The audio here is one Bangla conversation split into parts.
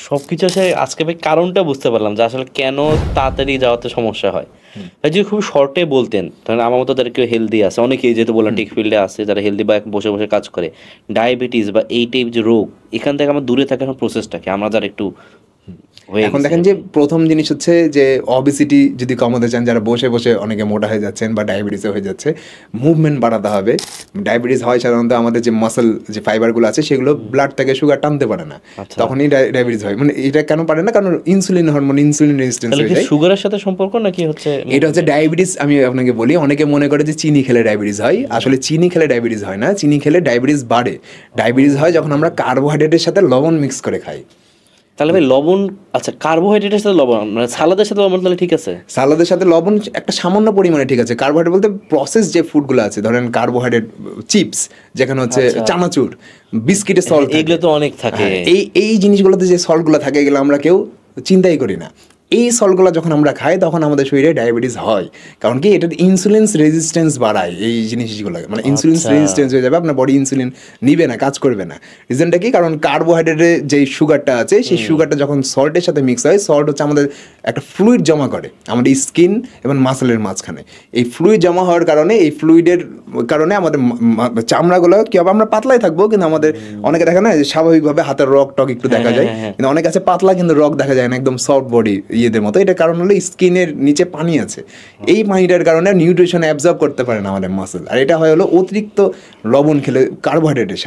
সবকিছু আসলে আজকে ভাই কারণটা বুঝতে পারলাম যে আসলে কেন তাড়াতাড়ি যাওয়াতে সমস্যা হয়। ভাই যদি খুব শর্টে বলতেন, ধরেন আমার মতো যারা কেউ হেলদি আছে, অনেকেই যেহেতু বললাম টেক ফিল্ডে আছে যারা হেলদি বা বসে বসে কাজ করে, ডায়াবেটিস বা এই টাইপ যে রোগ, এখান থেকে আমার দূরে থাকার প্রসেসটা কি, আমরা যারা একটু হয়ে এখন গেছি দেখেন আর যে কি। প্রথম জিনিস হচ্ছে যে অবেসিটি যদি কমাতে চান, যারা বসে বসে অনেকে মোটা হয়ে যাচ্ছেন বা ডায়াবেটিসে হয়ে যাচ্ছে, মুভমেন্ট বাড়াতে হবে। ডায়াবেটিস হয় সাধারণত আমাদের যে মাসল যে ফাইবারগুলো আছে সেগুলো ব্লাড থেকে সুগার টানতে পারে না, আচ্ছা, তখনই ডায়াবেটিস হয়। মানে এটা কেন পারে না? কারণ ইনসুলিন হরমোন, ইনসুলিন রেজিস্ট্যান্স তাহলে হয়ে কি যায়। সুগারের সাথে সম্পর্ক নাকি হচ্ছে এটা হচ্ছে ডায়াবেটিস। আমি আপনাকে বলি, অনেকে মনে করে যে চিনি খেলে ডায়াবেটিস হয়, আসলে চিনি খেলে ডায়াবেটিস হয় না। চিনি খেলে ডায়াবেটিস বাড়ে। ডায়াবেটিস হয় যখন আমরা কার্বোহাইড্রেটের সাথে লবণ মিক্স করে খাই। তাহলে ভাই লবণ, আচ্ছা কার্বোহাইড্রেটের সাথে লবণ মানে সালাদের সাথে লবণ তাহলে ঠিক আছে? সালাদের সাথে লবণ একটা সামান্য পরিমাণে ঠিক আছে। কার্বোহাইড্রেট বলতে প্রসেস যে ফুডগুলো আছে, ধরেন কার্বোহাইড্রেট চিপস, যেখানে হচ্ছে আচ্ছা। চানাচুর, বিস্কিটে হ্যাঁ, সল্ট, এগুলো তো অনেক থাকে। এই জিনিসগুলোতে যে সল্টগুলো থাকে এগুলো আমরা কেউ চিন্তাই করি না। এই সল্টগুলো যখন আমরা খাই তখন আমাদের শরীরে ডায়াবেটিস হয়। কারণ কি, এটা ইনসুলিন রেজিস্ট্যান্স বাড়ায়। এই জিনিসগুলো মানে ইনসুলিন আচ্ছা। রেজিস্ট্যান্স হয়ে যাবে, আপনার বডি ইনসুলিন নিবে না, কাজ করবে না। রিজনটা কি? কারণ কার্বোহাইড্রেটে যে সুগারটা আছে সেই সুগারটা যখন সল্টের সাথে মিক্স হয়, সল্ট হচ্ছে আমাদের একটা ফ্লুইড জমা করে আমাদের স্কিন এবং মাসেলের মাঝখানে। এই ফ্লুইড জমা হওয়ার কারণে, এই ফ্লুইডের কারণে আমাদের চামড়াগুলো কি হবে, আমরা পাতলাই থাকবো কিন্তু আমাদের অনেকে দেখে না যে স্বাভাবিকভাবে হাতের রক টক একটু দেখা যায়, কিন্তু অনেক আছে পাতলা কিন্তু রক দেখা যায় না, একদম সফট বডি ইয়েদের মতো। এটার কারণ হলো স্কিনের নিচে পানি আছে, এই পানিটার কারণে নিউট্রিশন অ্যাবজর্ব করতে পারে না আমাদের মাসেল। আর এটা হয় হলো অতিরিক্ত লবণ খেলে, কার্বোহাইড্রেটের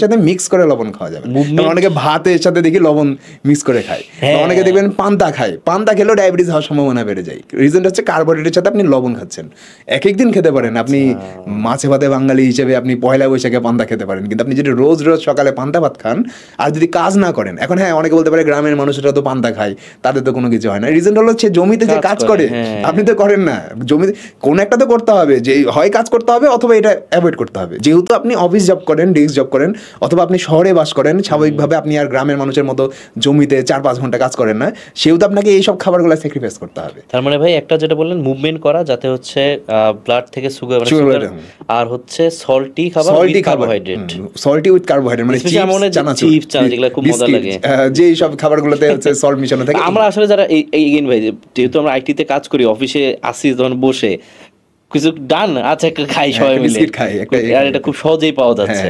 সাথে মিক্স করে লবণ খাওয়া যাবে। যেমন অনেকে ভাতের সাথে দেখি লবণ মিক্স করে খায়, বা অনেকে দেখবেন পান্তা খায়, পান্তা খেলেও ডায়াবেটিস হওয়ার সম্ভাবনা বেড়ে যায়। রিজনটা হচ্ছে কার্বোহাইড্রেটের সাথে আপনি লবণ খাচ্ছেন। এক একদিন খেতে পারেন আপনি মাছে ভাতে বাঙালি হিসেবে, আপনি পয়লা বৈশাখে পান্তা খেতে পারেন, কিন্তু আপনি যদি রোজ রোজ সকালে পান্তা ভাত খান আর যদি কাজ না করেন, এখন হ্যাঁ অনেকে বলতে পারে গ্রামের মানুষরা তো পান্তা খায়, তাদের তো কোনো কিছু হয় না। রিজন হলো সে জমিতে যে কাজ করে, আপনি তো করেন না। জমিতে কোনো একটা তো করতে হবে, যে হয় কাজ করতে হবে অথবা এটা অ্যাভয়েড করতে হবে। যেহেতু আপনি অফিস জব করেন, ডেস্ক জব করেন, অথবা আপনি শহরে বাস করেন, স্বাভাবিকভাবে আপনি আর গ্রামের মানুষের মতো জমিতে 4-5 ঘন্টা কাজ করেন না, সেহেতু আপনাকে এইসব খাবারগুলো স্যাক্রিফাইস করতে হবে। তার মানে ভাই একটা যেটা বললেন মুভমেন্ট করা, যাতে হচ্ছে ব্লাড থেকে সুগার, আর হচ্ছে সল্টি খাবার, salty carbohydrate, salty with carbohydrate, মানে চিপস চানা যেগুলো খুব মজা লাগে, যে সব খাবারগুলোতে হচ্ছে সল্ট মিশানো থাকে। আমরা আসলে যারা এগেইন ভাই যেহেতু আমরা আইটিতে কাজ করি, অফিসে আসি তখন বসে কিছু ডান আচ্ছা একটা খাই সবাই মিলে, বিস্কিট খাই একটা, আর এটা খুব সহজেই পাওয়া যাচ্ছে।